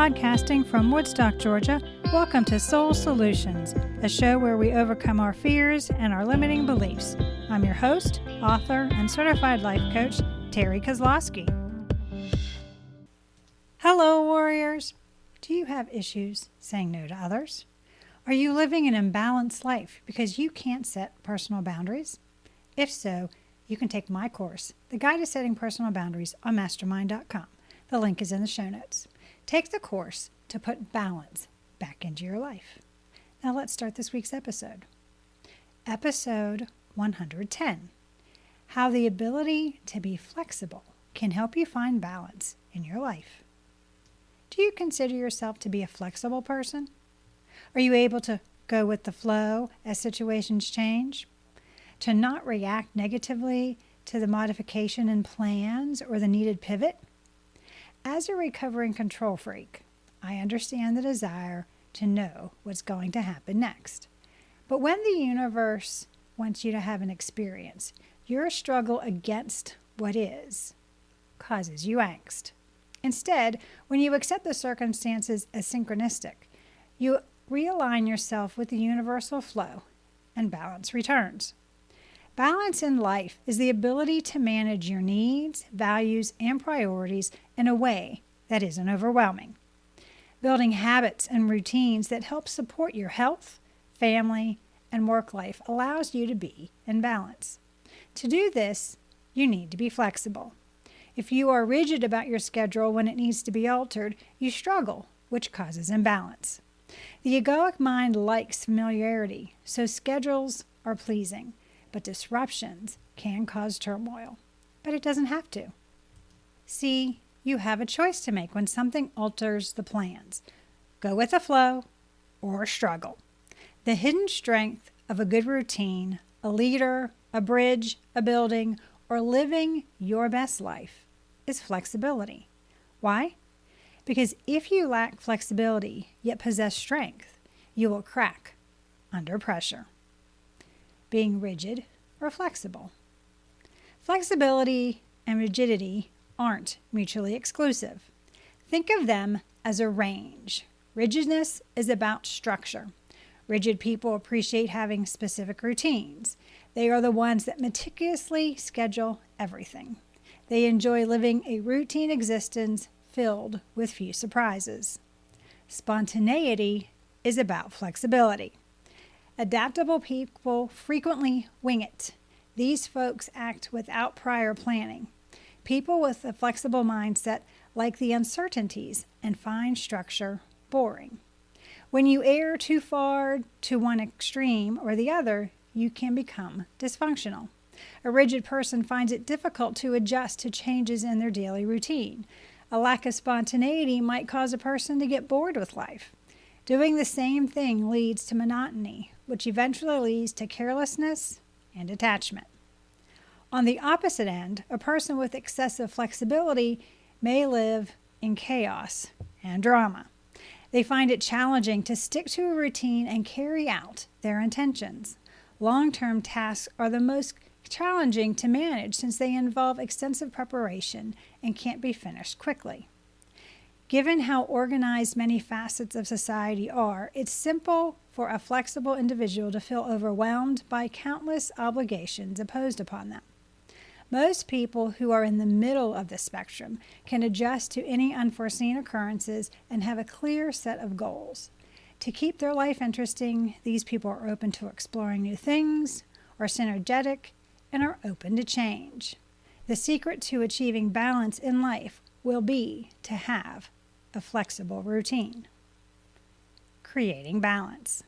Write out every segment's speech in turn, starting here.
Podcasting from Woodstock, Georgia, welcome to Soul Solutions, a show where we overcome our fears and our limiting beliefs. I'm your host, author, and certified life coach, Terry Kozlowski. Hello, warriors. Do you have issues saying no to others? Are you living an imbalanced life because you can't set personal boundaries? If so, you can take my course, The Guide to Setting Personal Boundaries, on mastermind.com. The link is in the show notes. Take the course to put balance back into your life. Now let's start this week's episode. Episode 110. How the ability to be flexible can help you find balance in your life. Do you consider yourself to be a flexible person? Are you able to go with the flow as situations change? To not react negatively to the modification in plans or the needed pivot? As a recovering control freak, I understand the desire to know what's going to happen next. But when the universe wants you to have an experience, your struggle against what is causes you angst. Instead, when you accept the circumstances as synchronistic, you realign yourself with the universal flow and balance returns. Balance in life is the ability to manage your needs, values, and priorities in a way that isn't overwhelming. Building habits and routines that help support your health, family, and work life allows you to be in balance. To do this, you need to be flexible. If you are rigid about your schedule when it needs to be altered, you struggle, which causes imbalance. The egoic mind likes familiarity, so schedules are pleasing. But disruptions can cause turmoil. But it doesn't have to. See, you have a choice to make when something alters the plans. Go with the flow or struggle. The hidden strength of a good routine, a leader, a bridge, a building, or living your best life is flexibility. Why? Because if you lack flexibility yet possess strength, you will crack under pressure. Being rigid or flexible. Flexibility and rigidity aren't mutually exclusive. Think of them as a range. Rigidness is about structure. Rigid people appreciate having specific routines. They are the ones that meticulously schedule everything. They enjoy living a routine existence filled with few surprises. Spontaneity is about flexibility. Adaptable people frequently wing it. These folks act without prior planning. People with a flexible mindset like the uncertainties and find structure boring. When you err too far to one extreme or the other, you can become dysfunctional. A rigid person finds it difficult to adjust to changes in their daily routine. A lack of spontaneity might cause a person to get bored with life. Doing the same thing leads to monotony, which eventually leads to carelessness and attachment. On the opposite end, a person with excessive flexibility may live in chaos and drama. They find it challenging to stick to a routine and carry out their intentions. Long-term tasks are the most challenging to manage since they involve extensive preparation and can't be finished quickly. Given how organized many facets of society are, it's simple for a flexible individual to feel overwhelmed by countless obligations imposed upon them. Most people who are in the middle of the spectrum can adjust to any unforeseen occurrences and have a clear set of goals. To keep their life interesting, these people are open to exploring new things, are synergetic, and are open to change. The secret to achieving balance in life will be to have a flexible routine. Creating balance.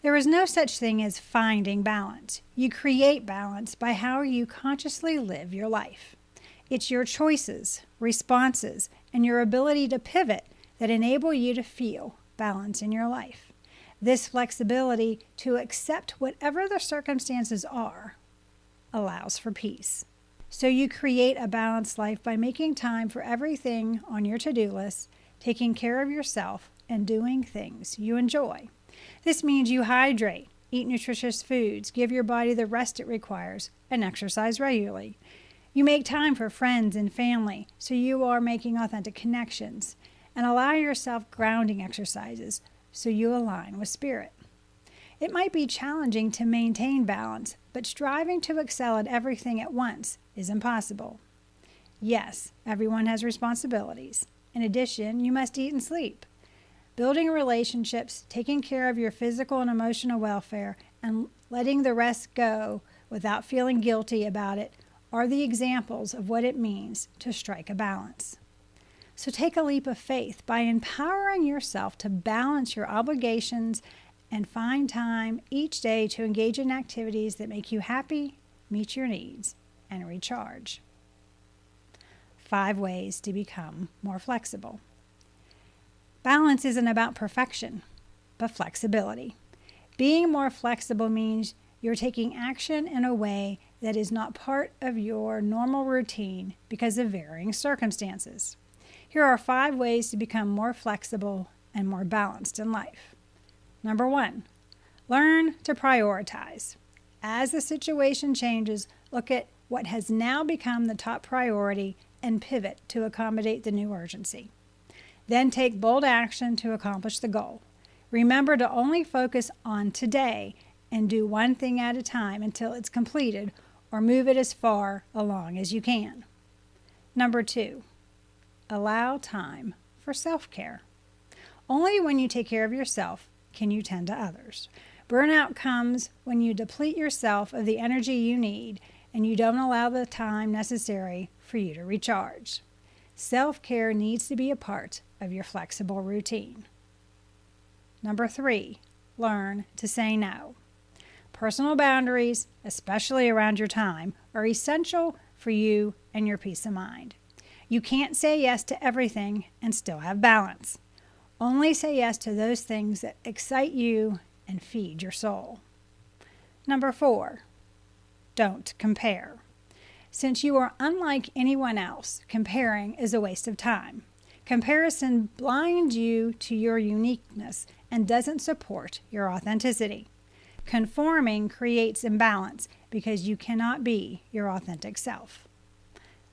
There is no such thing as finding balance. You create balance by how you consciously live your life. It's your choices, responses, and your ability to pivot that enable you to feel balance in your life. This flexibility to accept whatever the circumstances are allows for peace. So you create a balanced life by making time for everything on your to-do list, taking care of yourself, and doing things you enjoy. This means you hydrate, eat nutritious foods, give your body the rest it requires, and exercise regularly. You make time for friends and family, so you are making authentic connections. and allow yourself grounding exercises so you align with spirit. It might be challenging to maintain balance, but striving to excel at everything at once is impossible. Yes, everyone has responsibilities. In addition, you must eat and sleep. Building relationships, taking care of your physical and emotional welfare, and letting the rest go without feeling guilty about it are the examples of what it means to strike a balance. So take a leap of faith by empowering yourself to balance your obligations and find time each day to engage in activities that make you happy, meet your needs, and recharge. 5 ways to become more flexible. Balance isn't about perfection, but flexibility. Being more flexible means you're taking action in a way that is not part of your normal routine because of varying circumstances. Here are 5 ways to become more flexible and more balanced in life. Number 1, learn to prioritize. As the situation changes, look at what has now become the top priority and pivot to accommodate the new urgency. Then take bold action to accomplish the goal. Remember to only focus on today and do one thing at a time until it's completed, or move it as far along as you can. Number 2, allow time for self-care. Only when you take care of yourself can you tend to others. Burnout comes when you deplete yourself of the energy you need and you don't allow the time necessary for you to recharge. Self-care needs to be a part of your flexible routine. Number 3, learn to say no. Personal boundaries, especially around your time, are essential for you and your peace of mind. You can't say yes to everything and still have balance. Only say yes to those things that excite you and feed your soul. Number 4, don't compare. Since you are unlike anyone else, comparing is a waste of time. Comparison blinds you to your uniqueness and doesn't support your authenticity. Conforming creates imbalance because you cannot be your authentic self.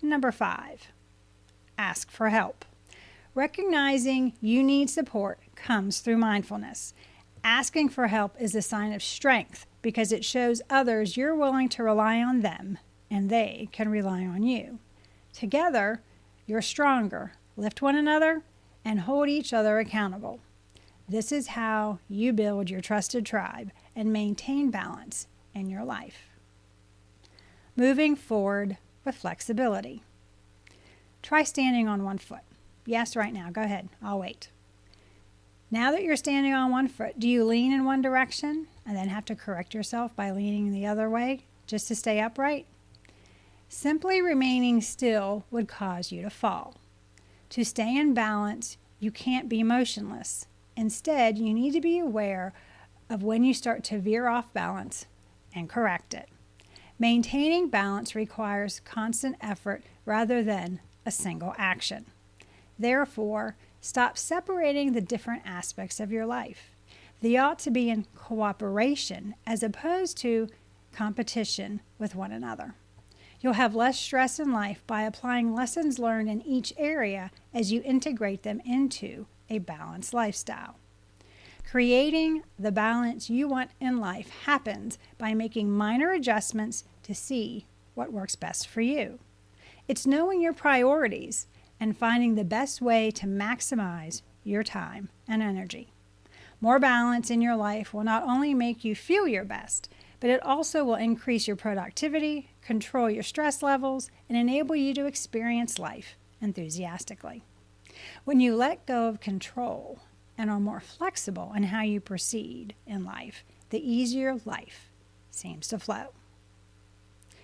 Number 5, ask for help. Recognizing you need support comes through mindfulness. Asking for help is a sign of strength because it shows others you're willing to rely on them and they can rely on you. Together, you're stronger. Lift one another and hold each other accountable. This is how you build your trusted tribe and maintain balance in your life. Moving forward with flexibility. Try standing on one foot. Yes, right now. Go ahead. I'll wait. Now that you're standing on one foot, do you lean in one direction and then have to correct yourself by leaning the other way just to stay upright? Simply remaining still would cause you to fall. To stay in balance, you can't be motionless. Instead, you need to be aware of when you start to veer off balance and correct it. Maintaining balance requires constant effort rather than a single action. Therefore, stop separating the different aspects of your life. They ought to be in cooperation as opposed to competition with one another. You'll have less stress in life by applying lessons learned in each area as you integrate them into a balanced lifestyle. Creating the balance you want in life happens by making minor adjustments to see what works best for you. It's knowing your priorities and finding the best way to maximize your time and energy. More balance in your life will not only make you feel your best, but it also will increase your productivity, control your stress levels, and enable you to experience life enthusiastically. When you let go of control and are more flexible in how you proceed in life, the easier life seems to flow.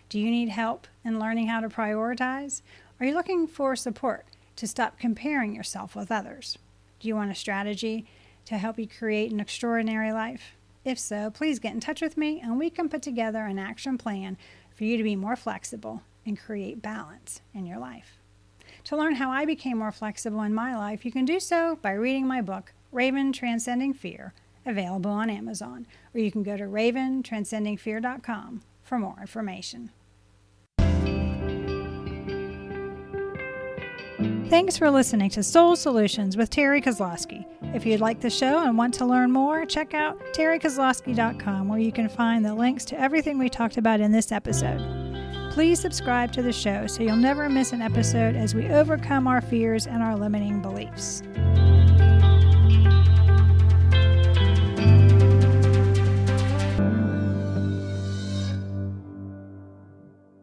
Do you need help in learning how to prioritize? Are you looking for support to stop comparing yourself with others? Do you want a strategy to help you create an extraordinary life? If so, please get in touch with me and we can put together an action plan for you to be more flexible and create balance in your life. To learn how I became more flexible in my life, you can do so by reading my book, Raven Transcending Fear, available on Amazon, or you can go to raventranscendingfear.com for more information. Thanks for listening to Soul Solutions with Terry Kozlowski. If you'd like the show and want to learn more, check out terrykozlowski.com, where you can find the links to everything we talked about in this episode. Please subscribe to the show so you'll never miss an episode as we overcome our fears and our limiting beliefs.